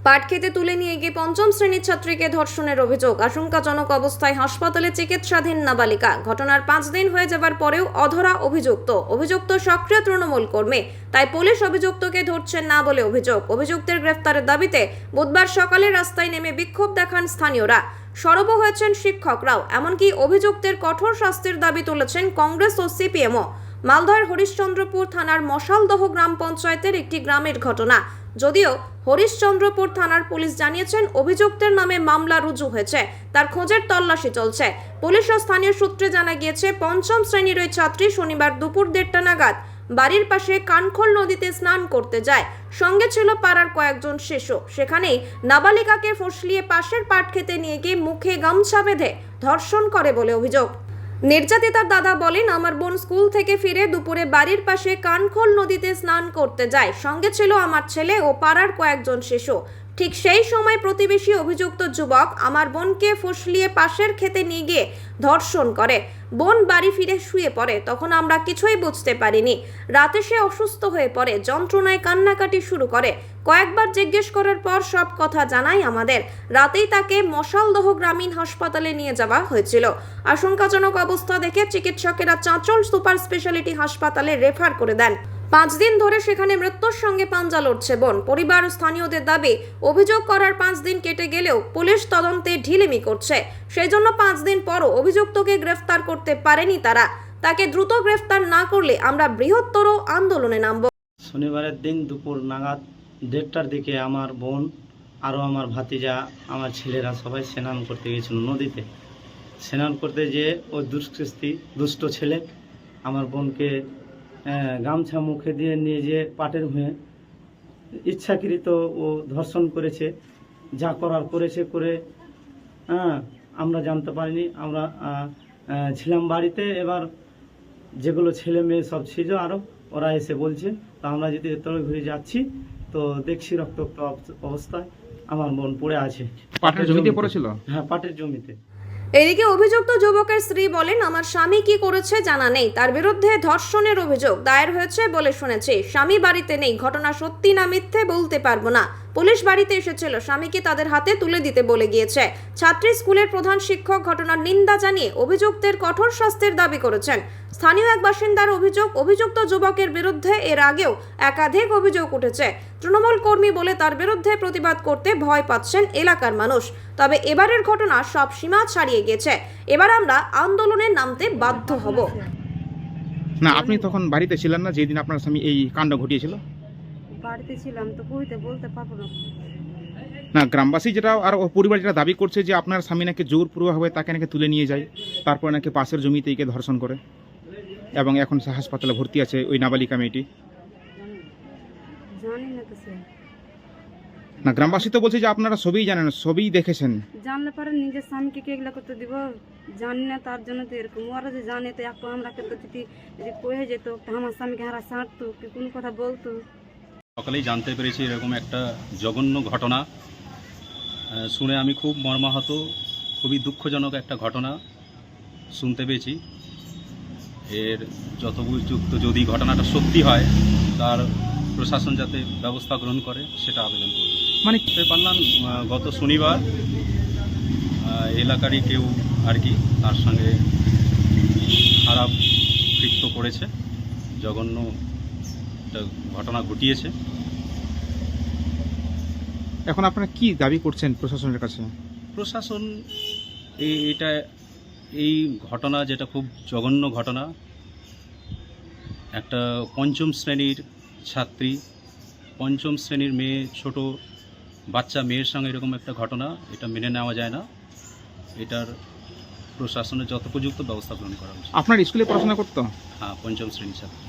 পাট খেতে তুলে নিয়ে গিয়ে পঞ্চম শ্রেণীর ছাত্রীকে ধর্ষণের অভিযোগ। আশঙ্কাজনক অবস্থায় হাসপাতালে চিকিৎসাধীন নাবালিকা। ঘটনার 5 দিন হয়ে যাবার পরেও অধরা অভিযুক্ত সক্রিয় তৃণমূল কর্মী। তাই পুলিশ অভিযুক্তকে ধরছেন না বলে অভিযুক্তের গ্রেফতারের দাবিতে বুধবার সকালে রাস্তায় নেমে বিক্ষোভ দেখান স্থানীয়রা। সরব হয়েছেন শিক্ষকরাও। এমনকি অভিযুক্তের কঠোর শাস্তির দাবি তুলেছেন কংগ্রেস ও সিপিএমও। মালদহের হরিশ্চন্দ্রপুর থানার মশালদহ গ্রাম পঞ্চায়েতের একটি গ্রামের ঘটনা। যদিও হরিশ্চন্দ্রপুর থানার পুলিশ জানিয়েছেন অভিযুক্তের নামে মামলা রুজু হয়েছে, তার খোঁজের তল্লাশি চলছে। পুলিশ ও স্থানীয় সূত্রে জানা গিয়েছে, পঞ্চম শ্রেণীর ওই ছাত্রী শনিবার দুপুর 1:30 নাগাদ বাড়ির পাশে কানখোল নদীতে স্নান করতে যায়। সঙ্গে ছিল পাড়ার কয়েকজন শিশু। সেখানেই নাবালিকাকে ফসলিয়ে পাশের পাট খেতে নিয়ে গিয়ে মুখে গামছা বেঁধে ধর্ষণ করে বলে অভিযোগ। নির্যাতিতার দাদা বলেন, আমার বোন স্কুল থেকে ফিরে দুপুরে বাড়ির পাশে কানখোল নদীতে স্নান করতে যায়। সঙ্গে ছিল আমার ছেলে ও পাড়ার কয়েকজন শিশু। ঠিক সেই সময় প্রতিবেশী অভিযুক্ত যুবক আমার বোনকে ফুসলিয়ে পাশের খেতে নিয়ে গিয়ে ধর্ষণ করে। বোন বাড়ি ফিরে শুয়ে পড়ে। তখন আমরা কিছুই বুঝতে পারিনি। রাতে সে অসুস্থ হয়ে পড়ে, যন্ত্রণায় কান্নাকাটি শুরু করে। কয়েকবার জিজ্ঞেস করার পর সব কথা জানাই আমাদের। রাতেই তাকে মশালদহ গ্রামীণ হাসপাতালে নিয়ে যাওয়া হয়েছিল। আশঙ্কাজনক অবস্থা দেখে চিকিৎসকেরা চাঁচল সুপার স্পেশালিটি হাসপাতালে রেফার করে দেন। 5 দিন ধরে সেখানে মৃত্যুর সঙ্গে পাঞ্জা লড়ছে বোন। পরিবার ও স্থানীয়দের দাবি, অভিযোগ করার 5 দিন কেটে গেলেও পুলিশ তদন্তে ঢিলেমি করছে। সেই জন্য 5 দিন পরও অভিযুক্তকে গ্রেফতার করতে পারেনি তারা। তাকে দ্রুত গ্রেফতার না করলে আমরা বৃহত্তর আন্দোলনে নামব। শনিবারের দিন দুপুর নাগাদ 1:30টার দিকে আমার বোন আরও আমার ভাতিজা, আমার ছেলেরা সবাই স্নান করতে গিয়েছিল নদীতে। স্নান করতে যেয়ে ওই দুষ্ট ছেলে আমার বোনকে গামছা মুখে দিয়ে নিয়ে যেয়ে পাটের ভুঁয়ে ইচ্ছাকৃত ও ধর্ষণ করেছে। যা করার করেছে করে আমরা জানতে পারিনি। আমরা ছিলাম বাড়িতে। এবার যেগুলো ছেলে মেয়ে সব ছিল আরও, ওরা এসে বলছে। তো আমরা যদি তলে ঘুরে যাচ্ছি তো দেখছি রক্তাক্ত অবস্থায় আমার বোন পড়ে আছে। পাটের জমিতে পড়েছিল? হ্যাঁ, পাটের জমিতে। এদিকে অভিযুক্ত যুবকের স্ত্রী বলেন, আমার স্বামী কি করেছে জানা নেই। তার বিরুদ্ধে ধর্ষণের অভিযোগ দায়ের হয়েছে বলে শুনেছি। স্বামী বাড়িতে নেই। ঘটনা সত্যি না মিথ্যে বলতে পারবো না। পুলিশ বাড়িতে এসেছিল, স্বামীকে তাদের হাতে তুলে দিতে বলে গিয়েছে। ছাত্রী স্কুলের প্রধান শিক্ষক ঘটনার নিন্দা জানিয়ে অভিযুক্তের কঠোর শাস্তির দাবি করেছেন। স্থানীয় এক বাসিন্দার অভিযুক্ত যুবকের বিরুদ্ধে এর আগেও একাধিক অভিযোগ উঠেছে। তৃণমূল কর্মী বলে তার বিরুদ্ধে প্রতিবাদ করতে ভয় পাচ্ছেন এলাকার মানুষ। তবে এবারের ঘটনা সব সীমা ছাড়িয়ে গেছে। এবার আমরা আন্দোলনে নামতে বাধ্য হব। না, আপনি তখন বাড়িতে ছিলেন না যেদিন আপনার স্বামী এই কাণ্ড ঘটিয়েছিল? বাড়িতে ছিলাম তো বলতে পারবো না। না, গ্রামবাসী যেটা আর পরিবার যেটা দাবি করছে যে আপনার স্বামী নাকি জোরপূর্বকভাবে তাকে নাকি তুলে নিয়ে যায়, তারপর নাকি পাশের জমিতে একে ধর্ষণ করে এবং এখন সে হাসপাতালে ভর্তি আছে ওই নাবালিকা মেয়েটি। জানি না তো সে। না, গ্রামবাসী তো বলছে যে আপনারা সবই জানেন, সবই দেখেছেন। জানলে পারে নিজের স্বামীকে কে এগুলা করতে দিব? জানি না, তার জন্য তো এরকম। ওরা যে জানে তো একটু আমরা তো যদি কয়ে যেত আমার স্বামীকে হারা ছাড়তো কি কোনো কথা বলতো। সকালেই জানতে পেরেছি এরকম একটা জঘন্য ঘটনা। শুনে আমি খুব মর্মাহত, খুবই দুঃখজনক একটা ঘটনা শুনতে পেয়েছি। এর যথোপযুক্ত যদি ঘটনাটা সত্যি হয় তার প্রশাসন যাতে ব্যবস্থা গ্রহণ করে সেটা আবেদন করব। মানে পারলাম গত শনিবার এলাকারই কেউ আর কি তার সঙ্গে খারাপ কৃত্য করেছে, জঘন্য একটা ঘটনা ঘটিয়েছে। এখন আপনারা কি দাবি করছেন প্রশাসনের কাছে? প্রশাসন এই ঘটনা যেটা খুব জঘন্য ঘটনা, একটা পঞ্চম শ্রেণীর ছাত্রী, পঞ্চম শ্রেণীর মেয়ে, ছোট বাচ্চা মেয়ের সঙ্গে এরকম একটা ঘটনা, এটা মেনে নেওয়া যায় না। এটার প্রশাসনের যথোপযুক্ত ব্যবস্থা গ্রহণ করা উচিত। আপনার স্কুলে পড়াশোনা করতো? হ্যাঁ, পঞ্চম শ্রেণীর ছাত্রী।